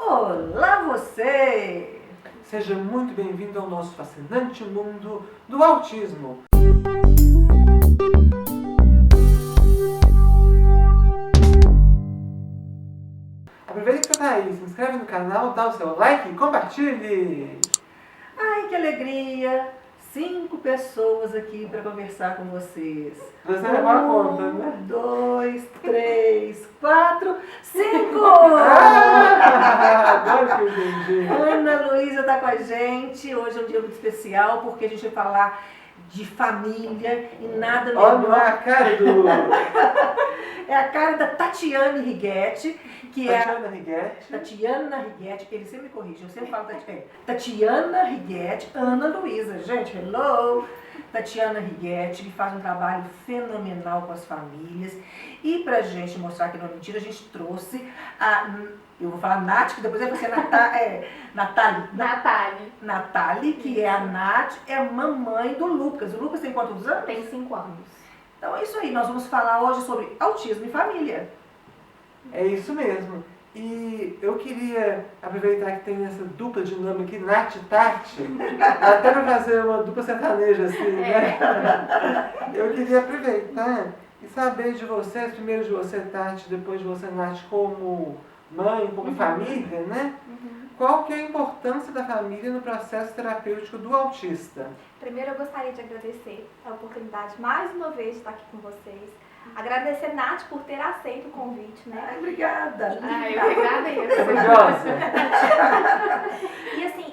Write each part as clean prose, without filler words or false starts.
Olá você! Seja muito bem-vindo ao nosso fascinante mundo do autismo. Aproveita que você tá aí, se inscreve no canal, dá o seu like e compartilhe! Ai, que alegria! 5 pessoas aqui para conversar com vocês. Você levou a conta, né? 1, 2, 3, 4, 5! Agora que eu entendi. Ana Luísa está com a gente. Hoje é um dia muito especial porque a gente vai falar de família e nada Olha melhor. a cara do... É a cara da Tatiane Righetti, que é Tatiana Righetti. Tatiana Righetti, ele sempre me corrige, eu sempre falo Tatiana Righetti, Ana Luísa, gente, hello! Tatiana Righetti, que faz um trabalho fenomenal com as famílias. E pra gente mostrar que não é mentira, a gente trouxe eu vou falar Nath, que depois vai ser Natália, que é a Nath, é a mamãe do Lucas. O Lucas tem quantos anos? Tem 5 anos. Então é isso aí, nós vamos falar hoje sobre autismo e família. É isso mesmo. E eu queria aproveitar que tem essa dupla dinâmica aqui, Nath e Tati, até para fazer uma dupla sertaneja assim, né? Eu queria aproveitar e saber de vocês, primeiro de você, Tati, depois de você, Nath, como mãe, como família, né? Qual que é a importância da família no processo terapêutico do autista? Primeiro eu gostaria de agradecer a oportunidade mais uma vez de estar aqui com vocês. Agradecer, Nath, por ter aceito o convite, né? Ai, obrigada. Eu que agradeço. Orgulhosa?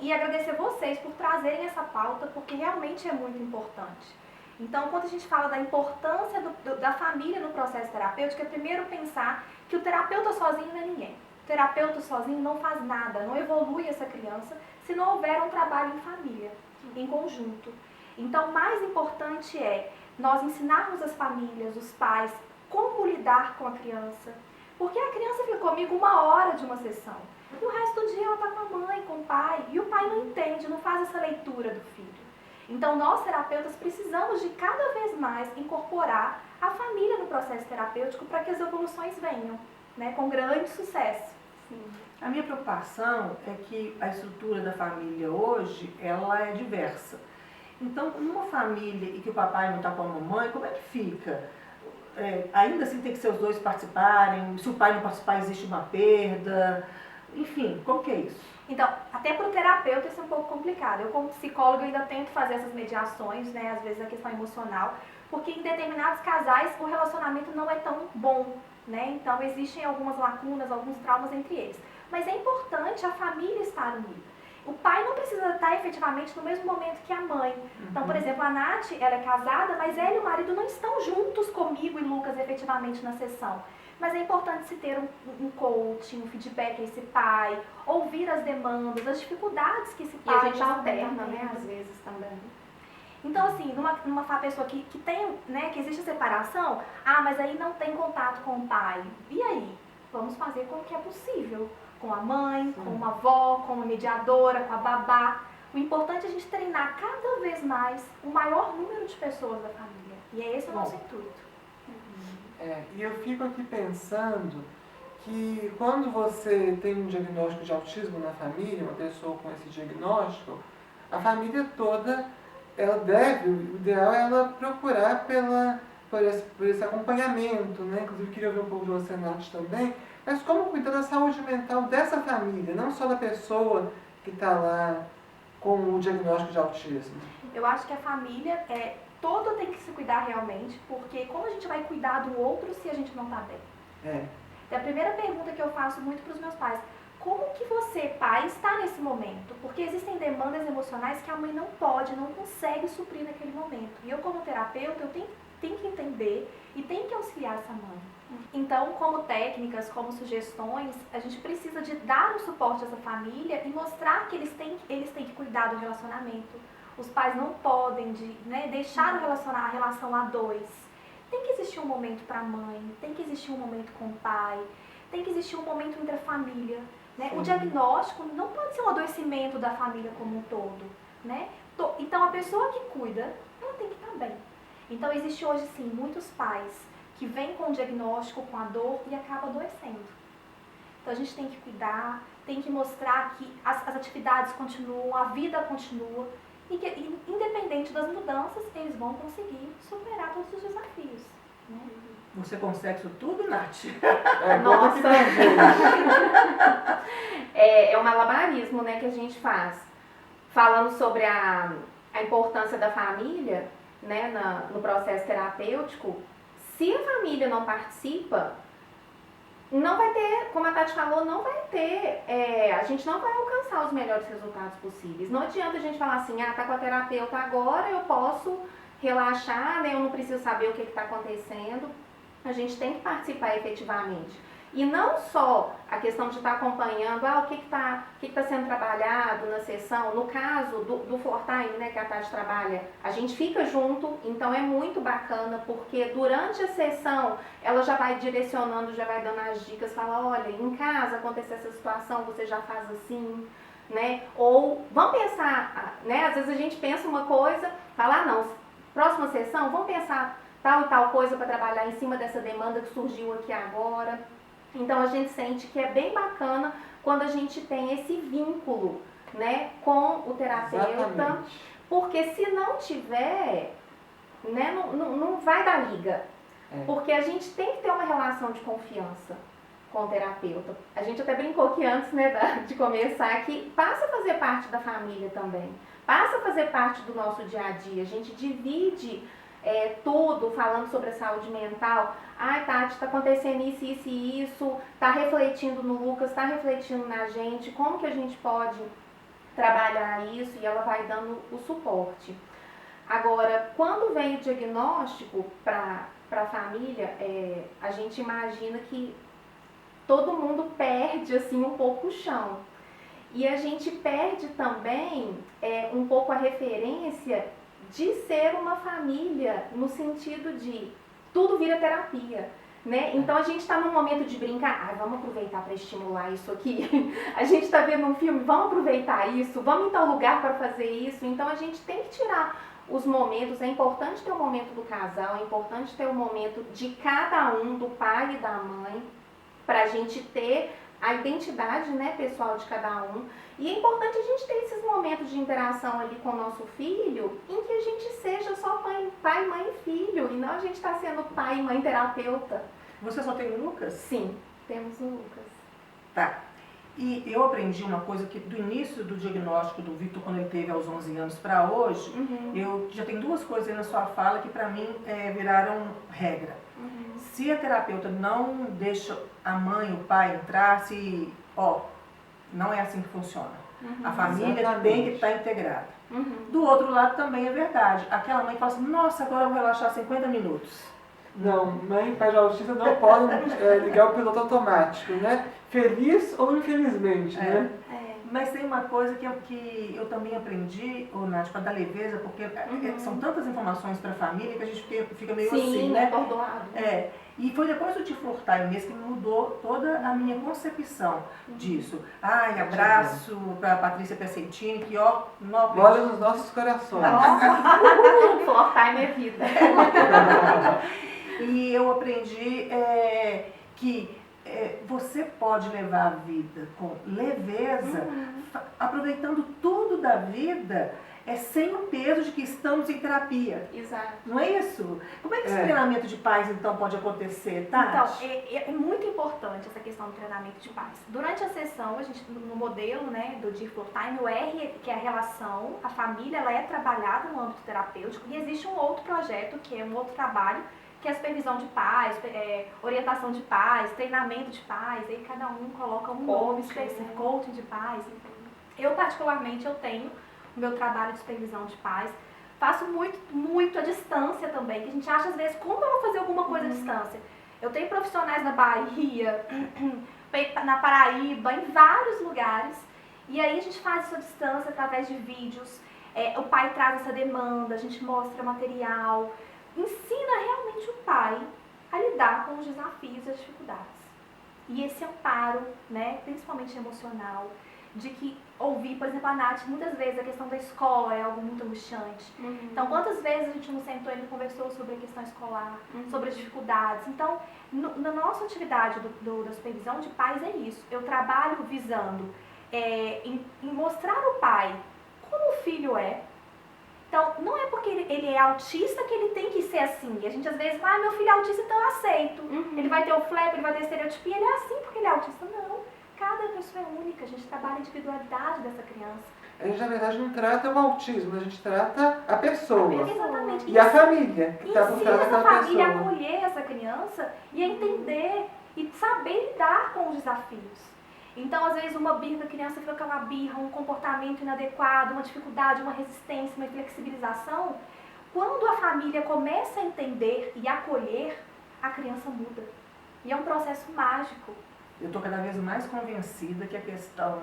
E agradecer vocês por trazerem essa pauta, porque realmente é muito importante. Então, quando a gente fala da importância da família no processo terapêutico, é primeiro pensar que o terapeuta sozinho não é ninguém. O terapeuta sozinho não faz nada, não evolui essa criança se não houver um trabalho em família, em conjunto. Então, o mais importante é nós ensinarmos as famílias, os pais, como lidar com a criança. Porque a criança fica comigo 1 hora de uma sessão. E o resto do dia ela está com a mãe, com o pai. E o pai não entende, não faz essa leitura do filho. Então, nós terapeutas precisamos de cada vez mais incorporar a família no processo terapêutico para que as evoluções venham, né, com grande sucesso. Sim. A minha preocupação é que a estrutura da família hoje, ela é diversa. Então, numa família e que o papai não está com a mamãe, como é que fica? Ainda assim tem que ser os dois participarem, se o pai não participar existe uma perda, enfim, como que é isso? Então, até para o terapeuta isso é um pouco complicado. Eu como psicóloga ainda tento fazer essas mediações, né, às vezes a questão emocional, porque em determinados casais o relacionamento não é tão bom, né? Então existem algumas lacunas, alguns traumas entre eles. Mas é importante a família estar unida. O pai não precisa estar efetivamente no mesmo momento que a mãe. Então, por exemplo, a Nath, ela é casada, mas ela e o marido não estão juntos comigo e Lucas efetivamente na sessão. Mas é importante se ter um coaching, um feedback a esse pai, ouvir as demandas, as dificuldades que esse pai E a gente está alterna, tendo, né, às vezes também. Então, assim, numa pessoa que tem, né, que existe a separação, mas aí não tem contato com o pai. E aí? Vamos fazer com o que é possível. Com a mãe, com uma avó, com uma mediadora, com a babá. O importante é a gente treinar cada vez mais o maior número de pessoas da família. E é esse o nosso intuito. E eu fico aqui pensando que quando você tem um diagnóstico de autismo na família, uma pessoa com esse diagnóstico, a família toda, ela deve, o ideal é ela procurar por esse acompanhamento, né? Inclusive queria ouvir um pouco de você, Nath, também, mas como cuidar da saúde mental dessa família, não só da pessoa que está lá com o diagnóstico de autismo. Eu acho que a família toda tem que se cuidar realmente, porque como a gente vai cuidar do outro se a gente não está bem? Então, a primeira pergunta que eu faço muito para os meus pais, como que você, pai, está nesse momento? Porque existem demandas emocionais que a mãe não pode, não consegue suprir naquele momento. E eu, como terapeuta, eu tenho que entender e tenho que auxiliar essa mãe. Então, como técnicas, como sugestões, a gente precisa de dar um suporte a essa família e mostrar que eles têm que cuidar do relacionamento. Os pais não podem deixar a relação a dois. Tem que existir um momento para a mãe, tem que existir um momento com o pai, tem que existir um momento entre a família. Né? O diagnóstico não pode ser um adoecimento da família como um todo. Né? Então, a pessoa que cuida, ela tem que estar bem. Então, existe hoje, sim, muitos pais que vêm com o diagnóstico, com a dor e acabam adoecendo. Então a gente tem que cuidar, tem que mostrar que as atividades continuam, a vida continua e que, independente das mudanças, eles vão conseguir superar todos os desafios. Né? Você consegue isso tudo, Nath? Nossa! É um malabarismo, né, que a gente faz. Falando sobre a importância da família, né, no processo terapêutico, se a família não participa, não vai ter, como a Tati falou, não vai ter, a gente não vai alcançar os melhores resultados possíveis. Não adianta a gente falar assim, tá com a terapeuta agora, eu posso relaxar, né, eu não preciso saber o que está acontecendo. A gente tem que participar efetivamente. E não só a questão de estar acompanhando, o que está sendo trabalhado na sessão. No caso do Floor Time, né, que a Tati trabalha, a gente fica junto, então é muito bacana, porque durante a sessão ela já vai direcionando, já vai dando as dicas, fala, olha, em casa aconteceu essa situação, você já faz assim, né? Ou vamos pensar, né? Às vezes a gente pensa uma coisa, fala, não, próxima sessão, vamos pensar tal e tal coisa para trabalhar em cima dessa demanda que surgiu aqui agora. Então a gente sente que é bem bacana quando a gente tem esse vínculo, né, com o terapeuta. Exatamente. Porque se não tiver, né, não vai dar liga. Porque a gente tem que ter uma relação de confiança com o terapeuta. A gente até brincou que antes, né, de começar, que passa a fazer parte da família também. Passa a fazer parte do nosso dia a dia. A gente divide tudo falando sobre a saúde mental. Tati, está acontecendo isso, isso e isso, está refletindo no Lucas, está refletindo na gente, como que a gente pode trabalhar isso, e ela vai dando o suporte. Agora, quando vem o diagnóstico para a família, a gente imagina que todo mundo perde assim um pouco o chão. E a gente perde também um pouco a referência de ser uma família, no sentido de tudo vira terapia, né? Então a gente está num momento de brincar, vamos aproveitar para estimular isso aqui. A gente está vendo um filme, vamos aproveitar isso, vamos em tal lugar para fazer isso. Então a gente tem que tirar os momentos, é importante ter o momento do casal, é importante ter o momento de cada um, do pai e da mãe, para a gente ter a identidade, né, pessoal de cada um. E é importante a gente ter esses momentos de interação ali com o nosso filho, em que a gente seja só pai, mãe e filho, e não a gente está sendo pai e mãe terapeuta. Você só tem o Lucas? Sim, temos o Lucas. Tá. E eu aprendi uma coisa que do início do diagnóstico do Victor, quando ele teve aos 11 anos para hoje, eu já tenho duas coisas aí na sua fala que para mim viraram regra. Se a terapeuta não deixa a mãe, o pai entrar, não é assim que funciona. A família tem que estar integrada. Do outro lado também é verdade. Aquela mãe fala assim, nossa, agora eu vou relaxar 50 minutos. Não, mãe e pai de autista não podem ligar o piloto automático, né? Feliz ou infelizmente, né? Mas tem uma coisa que eu também aprendi, Nath, para dar leveza, porque são tantas informações para a família que a gente fica meio assim, né? Atordoado. E foi depois do Floor Time mesmo que mudou toda a minha concepção disso. Abraço para a Patrícia Piacentini, que mora nos nossos corações. Floor Time é vida. E eu aprendi que você pode levar a vida com leveza, aproveitando tudo da vida, sem o peso de que estamos em terapia. Exato. Não é isso? Como é que esse treinamento de pais, então, pode acontecer, Tati? Então, é muito importante essa questão do treinamento de pais. Durante a sessão, a gente, no modelo, né, do Floor Time, o R, que é a relação, a família, ela é trabalhada no âmbito terapêutico, e existe um outro projeto, que é um outro trabalho, que é a supervisão de pais, orientação de pais, treinamento de pais, aí cada um coloca um nome específico, coaching de pais. Eu, particularmente, eu tenho o meu trabalho de supervisão de pais, faço muito à distância também, que a gente acha às vezes, como eu vou fazer alguma coisa à distância? Eu tenho profissionais na Bahia, na Paraíba, em vários lugares, e aí a gente faz isso à distância através de vídeos, o pai traz essa demanda, a gente mostra material, ensina realmente o pai a lidar com os desafios e as dificuldades. E esse amparo, né, principalmente emocional, de que ouvir, por exemplo, a Nath, muitas vezes a questão da escola é algo muito angustiante. Então, quantas vezes a gente não sentou e conversou sobre a questão escolar, sobre as dificuldades. Então, na nossa atividade da supervisão de pais é isso. Eu trabalho visando em mostrar ao pai como o filho é. Então, não é porque ele é autista que ele tem que ser assim. A gente às vezes fala, meu filho é autista, então eu aceito. Ele vai ter o flap, ele vai ter estereotipia, ele é assim porque ele é autista. Não, cada pessoa é única, a gente trabalha a individualidade dessa criança. A gente, na verdade, não trata o autismo, a gente trata a pessoa. Exatamente. E a família, que está por trás daquela pessoa. Essa família acolher essa criança e entender e saber lidar com os desafios. Então, às vezes, uma birra da criança fica com uma birra, um comportamento inadequado, uma dificuldade, uma resistência, uma flexibilização. Quando a família começa a entender e acolher, a criança muda. E é um processo mágico. Eu estou cada vez mais convencida que a questão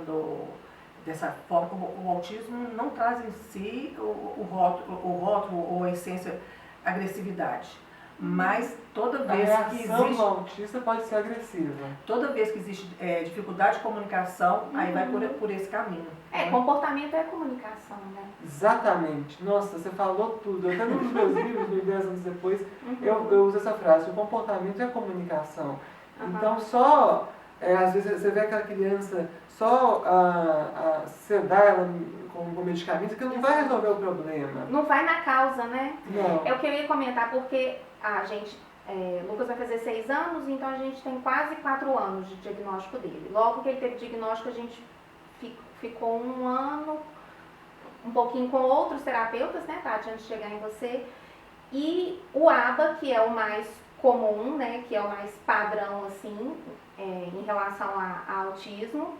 dessa forma, o autismo não traz em si o rótulo ou a essência agressividade. Mas toda vez que existe... A reação do autista pode ser agressiva. Toda vez que existe dificuldade de comunicação, aí vai por esse caminho. Comportamento é comunicação, né? Exatamente. Nossa, você falou tudo. Até num dos meus livros, 10 anos depois, eu uso essa frase. O comportamento é comunicação. Então, só... às vezes você vê aquela criança, só sedar ela com medicamento, que não vai resolver o problema. Não vai na causa, né? Não. É o que eu ia comentar, porque a gente, Lucas vai fazer 6 anos, então a gente tem quase 4 anos de diagnóstico dele. Logo que ele teve diagnóstico, a gente ficou 1 ano, um pouquinho com outros terapeutas, né, Tati, antes de chegar em você. E o ABA, que é o mais comum, né, que é o mais padrão, assim, em relação a autismo.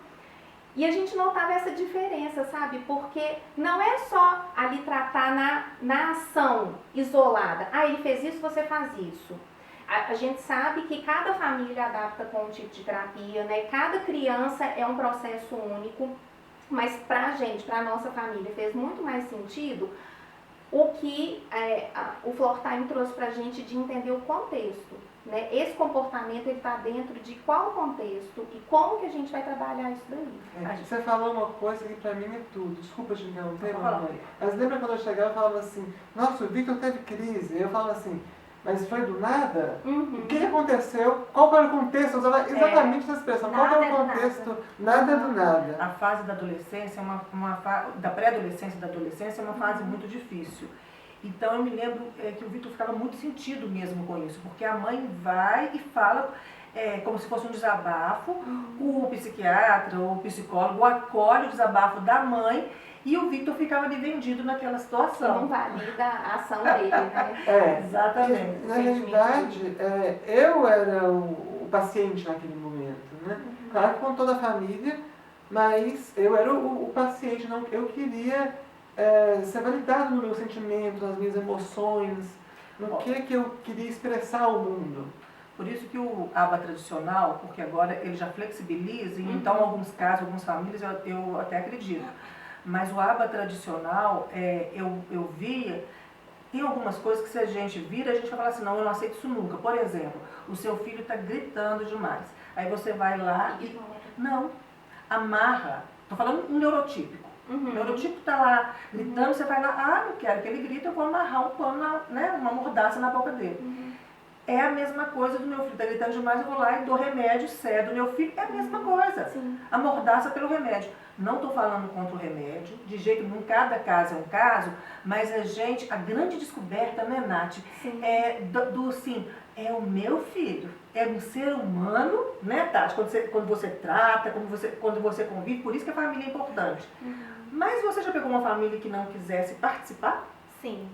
E a gente notava essa diferença, sabe? Porque não é só ali tratar na ação isolada. Ah, ele fez isso, você faz isso. A gente sabe que cada família adapta com um tipo de terapia, né? Cada criança é um processo único. Mas pra gente, pra nossa família, fez muito mais sentido o que o Floor Time trouxe pra gente de entender o contexto. Né? Esse comportamento está dentro de qual contexto e como que a gente vai trabalhar isso daí. Você falou uma coisa que pra mim é tudo. Desculpa te interromper, mamãe. Mas lembra quando eu chegava e falava assim, nossa, o Victor teve crise. Eu falava assim, mas foi do nada? O que aconteceu? Qual era o contexto? Eu usava exatamente essa expressão. Qual era o contexto? Nada do nada. A fase da adolescência, da pré-adolescência e da adolescência é uma fase muito difícil. Então eu me lembro que o Victor ficava muito sentido mesmo com isso, porque a mãe vai e fala como se fosse um desabafo, o psiquiatra ou o psicólogo acolhe o desabafo da mãe e o Victor ficava ali vendido naquela situação. Não valida a ação dele, né? Exatamente. Na realidade, eu era o paciente naquele momento, né? Claro que com toda a família, mas eu era o paciente, não, eu queria... ser validado no meu sentimento, nas minhas emoções, no que eu queria expressar ao mundo. Por isso que o ABA tradicional, porque agora ele já flexibiliza, e então em alguns casos, algumas famílias eu até acredito. Mas o ABA tradicional, eu via, tem algumas coisas que se a gente vira, a gente vai falar assim, não, eu não aceito isso nunca. Por exemplo, o seu filho está gritando demais. Aí você vai lá e... Não, amarra. Estou falando um neurotípico. O neurotípico está lá gritando, você vai lá, não quero que ele grite, eu vou amarrar um pano, uma mordaça na boca dele. É a mesma coisa do meu filho, está gritando demais, eu vou lá e dou remédio, cedo o meu filho, é a mesma coisa. Sim. A mordaça pelo remédio. Não estou falando contra o remédio, de jeito nenhum, cada caso é um caso, mas a grande descoberta, né, Nath? Sim. É o meu filho, é um ser humano, né, Tati? Quando você trata, quando você convive, por isso que a família é importante. Mas você já pegou uma família que não quisesse participar? Sim.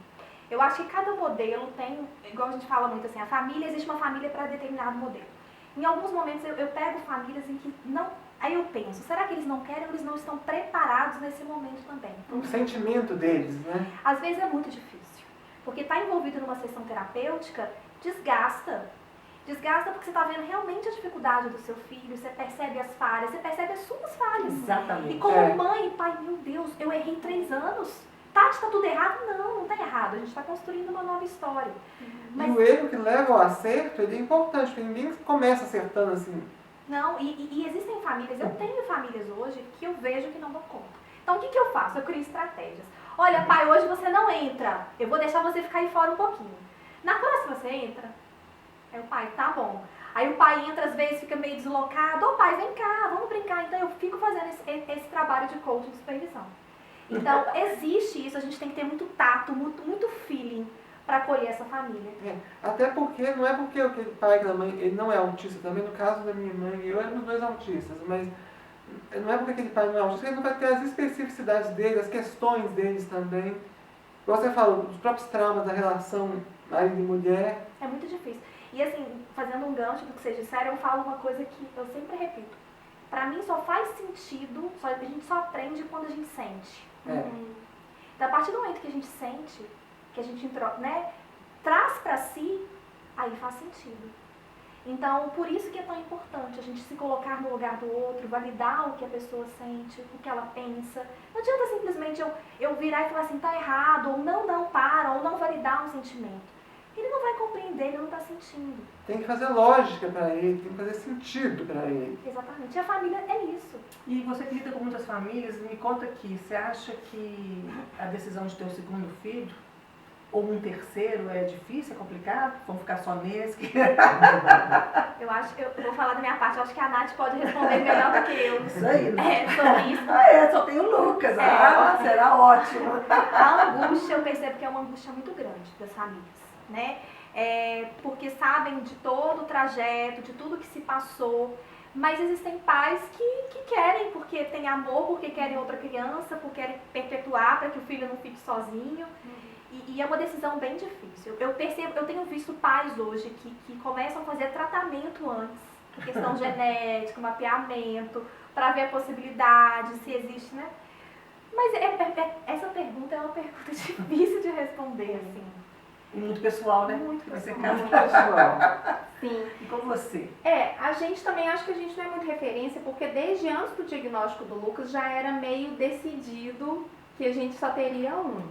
Eu acho que cada modelo tem, igual a gente fala muito assim, existe uma família para determinado modelo. Em alguns momentos eu pego famílias em que não... Aí eu penso, será que eles não querem ou eles não estão preparados nesse momento também? O sentimento deles, né? Às vezes é muito difícil, porque estar envolvido numa sessão terapêutica desgasta. Desgasta porque você está vendo realmente a dificuldade do seu filho, você percebe as falhas, você percebe as suas falhas. Exatamente. E como mãe e pai, meu Deus, eu errei 3 anos. Tati, está tudo errado? Não está errado. A gente está construindo uma nova história. Mas... E o erro que leva ao acerto, ele é importante, porque ninguém começa acertando assim Não, e existem famílias, eu tenho famílias hoje que eu vejo que não dão conta. Então o que eu faço? Eu crio estratégias. Olha, pai, hoje você não entra, eu vou deixar você ficar aí fora um pouquinho. Na próxima você entra. Aí o pai, tá bom. Aí o pai entra, às vezes fica meio deslocado. Ô pai, vem cá, vamos brincar. Então eu fico fazendo esse trabalho de coaching de supervisão. Então existe isso, a gente tem que ter muito tato, muito feeling para acolher essa família. Até porque, não é porque o pai e a mãe, ele não é autista também, no caso da minha mãe e eu éramos 2 autistas, mas não é porque aquele pai não é autista, ele não vai ter as especificidades dele, as questões deles também. Você falou dos próprios traumas da relação marido e mulher. É muito difícil. E assim, fazendo um gancho do que vocês disseram, eu falo uma coisa que eu sempre repito. Pra mim só faz sentido, a gente só aprende quando a gente sente. Então a partir do momento que a gente sente, que a gente traz pra si, aí faz sentido. Então, por isso que é tão importante a gente se colocar no lugar do outro, validar o que a pessoa sente, o que ela pensa. Não adianta simplesmente eu virar e falar assim, tá errado, ou não para, ou não validar um sentimento. Ele não vai compreender, ele não está sentindo. Tem que fazer lógica para ele, tem que fazer sentido para ele. Exatamente. E a família é isso. E você que lida com muitas famílias, me conta aqui, você acha que a decisão de ter um segundo filho ou um terceiro é difícil, é complicado? Vamos ficar só nesse? Eu vou falar da minha parte, eu acho que a Nath pode responder melhor do que eu. Isso aí, né? Sobre isso. Só tem o Lucas. Será ótimo. A angústia, eu percebo que é uma angústia muito grande das famílias, né? Porque sabem de todo o trajeto, de tudo que se passou, mas existem pais que querem, porque tem amor, porque querem outra criança, porque querem perpetuar para que o filho não fique sozinho. E é uma decisão bem difícil. Eu tenho visto pais hoje que começam a fazer tratamento antes, questão genética, mapeamento, para ver a possibilidade, se existe, né? Mas essa pergunta é uma pergunta difícil de responder, assim. E muito pessoal, né? Muito pessoal. Muito pessoal. Sim. E com você? A gente também acho que a gente não é muito referência, porque desde antes do diagnóstico do Lucas já era meio decidido que a gente só teria um.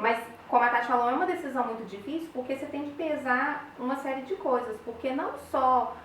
Mas, como a Tati falou, é uma decisão muito difícil, porque você tem que pesar uma série de coisas, porque não só...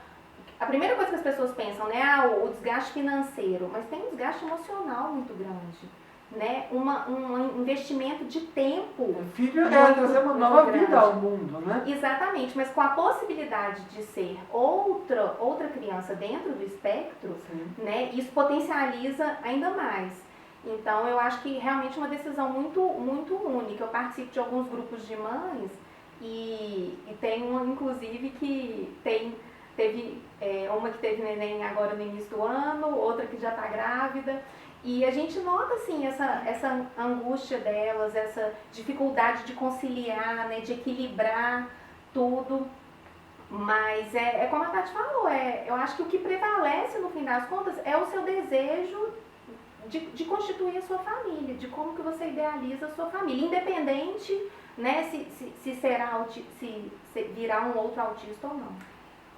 A primeira coisa que as pessoas pensam, né, o desgaste financeiro, mas tem um desgaste emocional muito grande, né, um investimento de tempo. O filho é trazer uma nova vida ao mundo, né? Exatamente, mas com a possibilidade de ser outra criança dentro do espectro, né, isso potencializa ainda mais. Então, eu acho que realmente é uma decisão muito, muito única. Eu participo de alguns grupos de mães e tem uma, inclusive, que teve uma que teve neném agora no início do ano, outra que já está grávida. E a gente nota, assim, essa angústia delas, essa dificuldade de conciliar, né, de equilibrar tudo. Mas é como a Tati falou, eu acho que o que prevalece, no fim das contas, é o seu desejo de constituir a sua família, de como que você idealiza a sua família, independente, né, se virá um outro autista ou não.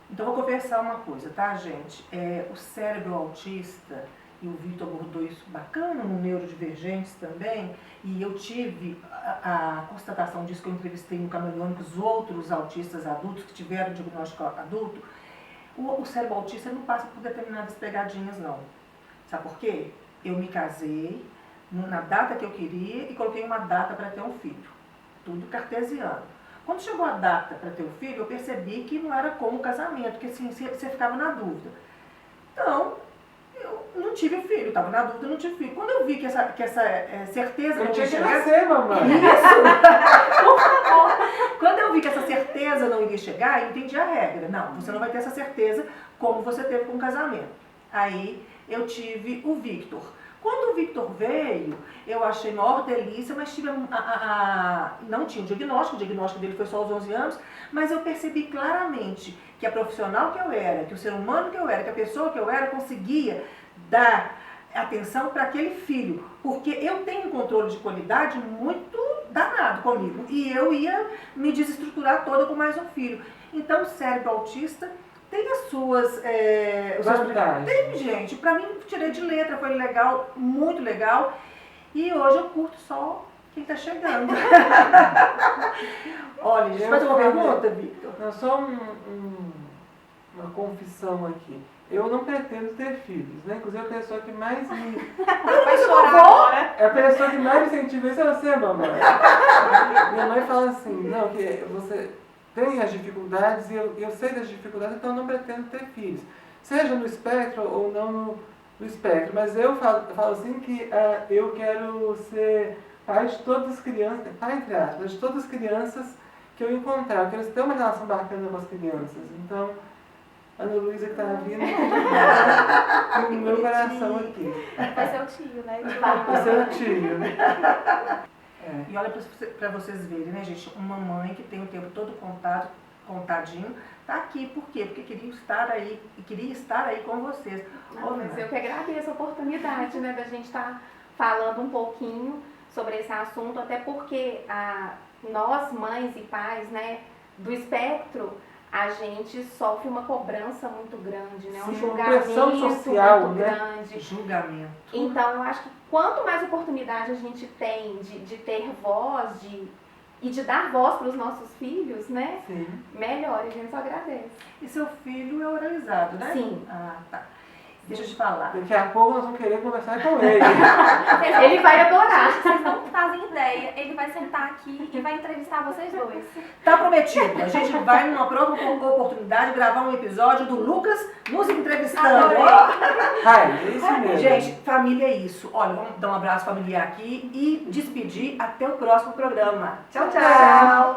Então vou conversar uma coisa, tá, gente? O cérebro autista, e o Vitor abordou isso bacana no Neurodivergentes também, e eu tive a constatação disso que eu entrevistei no Camaleônico, os outros autistas adultos que tiveram diagnóstico adulto. O cérebro autista não passa por determinadas pegadinhas, não. Sabe por quê? Eu me casei na data que eu queria e coloquei uma data para ter um filho. Tudo cartesiano. Quando chegou a data para ter um filho, eu percebi que não era como o casamento, porque assim, você ficava na dúvida. Então, eu não tive filho, estava na dúvida, não tive filho. Quando eu vi que essa certeza não ia chegar... nascer, mamãe. Isso! Por favor! Quando eu vi que essa certeza não iria chegar, eu entendi a regra. Não, você não vai ter essa certeza como você teve com o casamento. Aí eu tive o Victor. Quando o Victor veio, eu achei maior delícia, mas tive não tinha o diagnóstico dele foi só aos 11 anos, mas eu percebi claramente que a profissional que eu era, que o ser humano que eu era, que a pessoa que eu era, conseguia dar atenção para aquele filho, porque eu tenho um controle de qualidade muito danado comigo, e eu ia me desestruturar toda com mais um filho. Então o cérebro autista tem as suas... Tem, gente. Pra mim, tirei de letra, foi legal, muito legal. E hoje eu curto só quem tá chegando. Olha, gente, mais uma pergunta, Victor? Não, só uma confissão aqui. Eu não pretendo ter filhos, né? Inclusive a pessoa que mais me... Vai chorar agora. É a pessoa que mais me incentiva isso é você, mamãe. Minha mãe fala assim, não, que você tem as dificuldades e eu sei das dificuldades, então eu não pretendo ter filhos. Seja no espectro ou não no espectro. Mas eu falo assim que eu quero ser pai de todas as crianças, pai entre aspas, de todas as crianças que eu encontrar. Eu quero ter uma relação bacana com as crianças. Então, Ana Luísa que está vindo no meu coração aqui. Vai ser o tio, né? Vai ser o tio. E olha para vocês verem, né, gente? Uma mãe que tem o tempo todo contadinho, tá aqui. Por quê? Porque queria estar aí com vocês. Mas eu que agradeço a oportunidade, né, da gente estar falando um pouquinho sobre esse assunto, até porque nós, mães e pais, né, do espectro, a gente sofre uma cobrança muito grande, né? Um julgamento social, muito né? grande. Julgamento. Então, eu acho que quanto mais oportunidade a gente tem de ter voz e de dar voz para os nossos filhos, né? Sim. Melhor, a gente só agradece. E seu filho é oralizado, né? Sim. Ah, tá. Deixa eu te falar. Daqui a pouco nós vamos querer conversar com ele. Ele vai adorar. Vocês não fazem ideia. Ele vai sentar aqui e vai entrevistar vocês dois. Tá prometido. A gente vai, numa próxima oportunidade, gravar um episódio do Lucas nos entrevistando. É isso mesmo. Gente, família é isso. Olha, vamos dar um abraço familiar aqui e despedir até o próximo programa. Tchau, tchau.